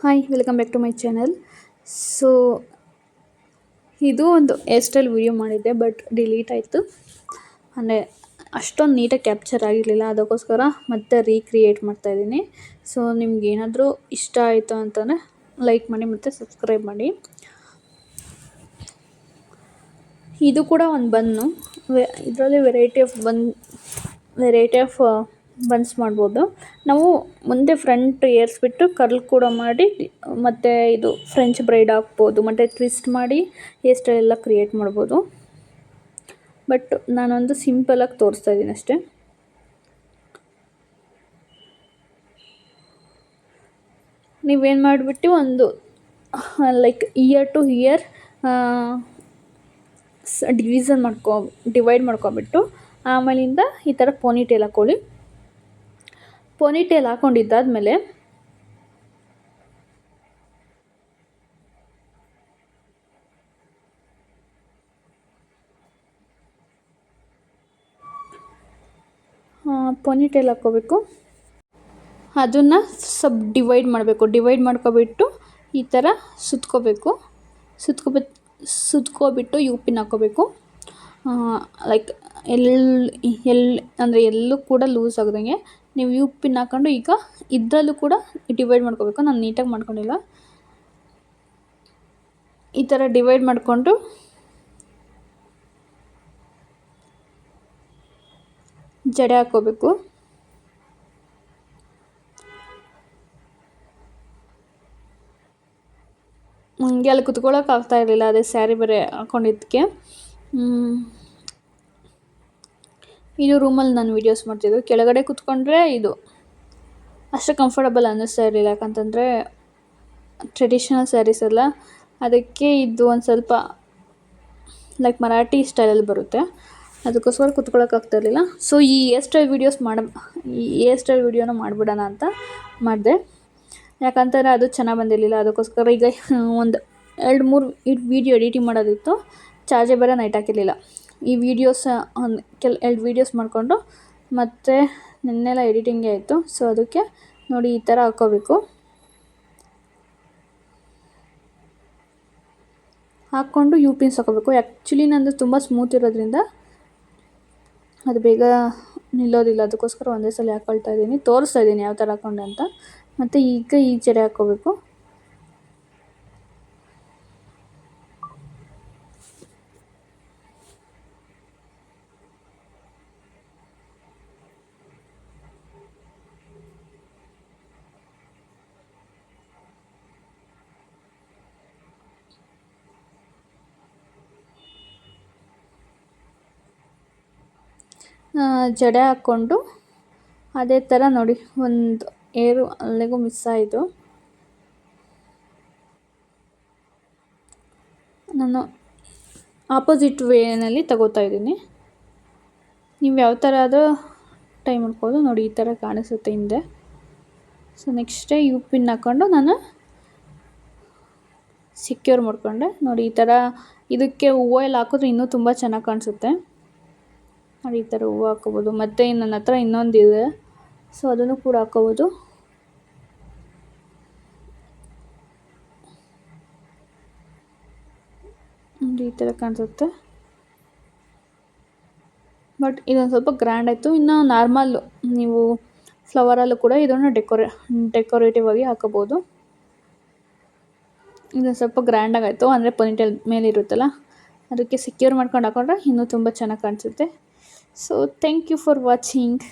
Hi welcome back to my channel. So ಇದು ಒಂದು hair style video ಮಾಡಿದ್ದೆ, but delete ಆಯಿತು. ಅಂದರೆ ಅಷ್ಟೊಂದು ನೀಟಾಗಿ ಕ್ಯಾಪ್ಚರ್ ಆಗಿರಲಿಲ್ಲ, ಅದಕ್ಕೋಸ್ಕರ ಮತ್ತೆ ರೀಕ್ರಿಯೇಟ್ ಮಾಡ್ತಾಯಿದ್ದೀನಿ. ಸೊ ನಿಮ್ಗೆ ಏನಾದರೂ ಇಷ್ಟ ಆಯಿತು ಅಂತಂದರೆ ಲೈಕ್ ಮಾಡಿ ಮತ್ತು ಸಬ್ಸ್ಕ್ರೈಬ್ ಮಾಡಿ. ಇದು ಕೂಡ ಒಂದು ಬನ್ನು, ಇದರಲ್ಲಿ ವೆರೈಟಿ ಆಫ್ ಬನ್ಸ್ ಮಾಡ್ಬೋದು. ನಾವು ಮುಂದೆ ಫ್ರಂಟ್ ಏರಿಸ್ಬಿಟ್ಟು ಕರ್ಲ್ ಕೂಡ ಮಾಡಿ ಮತ್ತು ಇದು ಫ್ರೆಂಚ್ ಬ್ರೈಡ್ ಹಾಕ್ಬೋದು, ಮತ್ತು ಟ್ವಿಸ್ಟ್ ಮಾಡಿ ಹೇರ್ ಸ್ಟೈಲ್ ಎಲ್ಲ ಕ್ರಿಯೇಟ್ ಮಾಡ್ಬೋದು. ಬಟ್ ನಾನೊಂದು ಸಿಂಪಲಾಗಿ ತೋರಿಸ್ತಾ ಇದ್ದೀನಿ ಅಷ್ಟೇ. ನೀವೇನು ಮಾಡಿಬಿಟ್ಟು ಒಂದು like ear to ear divide ಮಾಡ್ಕೊಬಿಟ್ಟು ಆಮೇಲಿಂದ ಈ ಥರ ಪೋನಿಟೇಲ್ ಹಾಕ್ಕೊಳ್ಳಿ. ಪೋನಿಟೇಲ್ ಹಾಕ್ಕೊಂಡಿದ್ದಾದಮೇಲೆ ಪೋನಿಟೇಲ್ ಹಾಕ್ಕೋಬೇಕು. ಅದನ್ನು ಡಿವೈಡ್ ಮಾಡಬೇಕು. ಡಿವೈಡ್ ಮಾಡ್ಕೊಬಿಟ್ಟು ಈ ಥರ ಸುತ್ಕೊಬಿಟ್ಟು ಯು ಪಿನ್ ಹಾಕ್ಕೋಬೇಕು. ಲೈಕ್ ಅಂದರೆ ಎಲ್ಲೂ ಕೂಡ ಲೂಸ್ ಆಗದಂಗೆ ನೀವು ಯು ಪಿನ್ ಹಾಕ್ಕೊಂಡು ಈಗ ಇದರಲ್ಲೂ ಕೂಡ ಡಿವೈಡ್ ಮಾಡ್ಕೋಬೇಕು. ನಾನು ನೀಟಾಗಿ ಮಾಡ್ಕೊಂಡಿಲ್ಲ. ಈ ಥರ ಡಿವೈಡ್ ಮಾಡಿಕೊಂಡು ಜಡೆ ಹಾಕ್ಕೋಬೇಕು. ನನಗೆ ಅಲ್ಲಿ ಕುತ್ಕೊಳ್ಳೋಕೆ ಆಗ್ತಾ ಇರಲಿಲ್ಲ, ಅದೇ ಸ್ಯಾರಿ ಬೇರೆ ಹಾಕ್ಕೊಂಡಿದ್ದಕ್ಕೆ. ಇದು ರೂಮಲ್ಲಿ ನಾನು ವೀಡಿಯೋಸ್ ಮಾಡ್ತಿದ್ದು. ಕೆಳಗಡೆ ಕುತ್ಕೊಂಡ್ರೆ ಇದು ಅಷ್ಟು ಕಂಫರ್ಟಬಲ್ ಅನ್ನಿಸ್ತಾ ಇರಲಿಲ್ಲ, ಯಾಕಂತಂದರೆ ಟ್ರೆಡಿಷ್ನಲ್ ಸ್ಯಾರೀಸ್ ಅಲ್ಲ, ಅದಕ್ಕೆ ಇದು ಒಂದು ಸ್ವಲ್ಪ ಲೈಕ್ ಮರಾಠಿ ಸ್ಟೈಲಲ್ಲಿ ಬರುತ್ತೆ, ಅದಕ್ಕೋಸ್ಕರ ಕುತ್ಕೊಳ್ಳೋಕೆ ಇರಲಿಲ್ಲ. ಸೊ ಈ ಹೇರ್ ಸ್ಟೈಲ್ ವಿಡಿಯೋನ ಮಾಡಿಬಿಡೋಣ ಅಂತ ಮಾಡಿದೆ, ಯಾಕಂತಂದರೆ ಅದು ಚೆನ್ನಾಗಿ ಬಂದಿರಲಿಲ್ಲ. ಅದಕ್ಕೋಸ್ಕರ ಈಗ ಒಂದು 2-3 ವೀಡಿಯೋ ಎಡಿಟಿಂಗ್ ಮಾಡೋದಿತ್ತು, ಚಾರ್ಜೇ ಬೇರೆ ನೈಟ್ ಹಾಕಿರಲಿಲ್ಲ. ಈ ವೀಡಿಯೋಸ್ 2 ವೀಡಿಯೋಸ್ ಮಾಡಿಕೊಂಡು ಮತ್ತು ನಿನ್ನೆಲ್ಲ ಎಡಿಟಿಂಗೇ ಆಯಿತು. ಸೊ ಅದಕ್ಕೆ ನೋಡಿ ಈ ಥರ ಹಾಕ್ಕೋಬೇಕು. ಹಾಕ್ಕೊಂಡು ಯು ಪಿನ್ಸ್ ಹಾಕ್ಕೋಬೇಕು. ಆ್ಯಕ್ಚುಲಿ ನಂದು ತುಂಬ ಸ್ಮೂತ್ ಇರೋದ್ರಿಂದ ಅದು ಬೇಗ ನಿಲ್ಲೋದಿಲ್ಲ, ಅದಕ್ಕೋಸ್ಕರ ಒಂದೇ ಸಲ ಹಾಕ್ಕೊಳ್ತಾ ಇದ್ದೀನಿ, ತೋರಿಸ್ತಾ ಇದ್ದೀನಿ ಯಾವ ಥರ ಹಾಕ್ಕೊಂಡೆ ಅಂತ. ಮತ್ತು ಈಗ ಈ ಜಡೆ ಹಾಕ್ಕೋಬೇಕು. ಜಡೆ ಹಾಕ್ಕೊಂಡು ಅದೇ ಥರ ನೋಡಿ, ಒಂದು ಏರು ಅಲ್ಲಿಗೂ ಮಿಸ್ ಆಯಿತು. ನಾನು ಆಪೋಸಿಟ್ ವೇನಲ್ಲಿ ತಗೋತಾ ಇದ್ದೀನಿ. ನೀವು ಯಾವ ಥರ ಅದು ಟ್ರೈ ಮಾಡ್ಬೋದು. ನೋಡಿ ಈ ಥರ ಕಾಣಿಸುತ್ತೆ ಹಿಂದೆ. ಸೊ ನೆಕ್ಸ್ಟೇ ಯು ಪಿನ್ ಹಾಕ್ಕೊಂಡು ನಾನು ಸೆಕ್ಯೂರ್ ಮಾಡಿಕೊಂಡೆ. ನೋಡಿ ಈ ಥರ ಇದಕ್ಕೆ ಹೂವು ಎಲ್ಲ ಹಾಕಿದ್ರೆ ಇನ್ನೂ ತುಂಬ ಚೆನ್ನಾಗಿ ಕಾಣಿಸುತ್ತೆ. ನೋಡಿ ಈ ಥರ ಹೂವು ಹಾಕ್ಕೋಬೋದು. ಮತ್ತು ನನ್ನ ಹತ್ರ ಇನ್ನೊಂದಿದೆ, ಸೊ ಅದನ್ನು ಕೂಡ ಹಾಕ್ಕೋಬೋದು. ನೋಡಿ ಈ ಥರ ಕಾಣಿಸುತ್ತೆ. ಬಟ್ ಇದೊಂದು ಸ್ವಲ್ಪ ಗ್ರ್ಯಾಂಡ್ ಆಯಿತು. ಇನ್ನು ನಾರ್ಮಲ್ಲು ನೀವು ಫ್ಲವರಲ್ಲೂ ಕೂಡ ಇದನ್ನು ಡೆಕೋರೇಟಿವ್ ಆಗಿ ಹಾಕೋಬೋದು. ಇದೊಂದು ಸ್ವಲ್ಪ ಗ್ರ್ಯಾಂಡಾಗಾಯಿತು, ಅಂದರೆ ಪೊನಿಟೇಲ್ ಮೇಲೆ ಇರುತ್ತಲ್ಲ, ಅದಕ್ಕೆ ಸೆಕ್ಯೂರ್ ಮಾಡ್ಕೊಂಡು ಹಾಕೊಂಡ್ರೆ ಇನ್ನೂ ತುಂಬ ಚೆನ್ನಾಗಿ ಕಾಣಿಸುತ್ತೆ. So thank you for watching.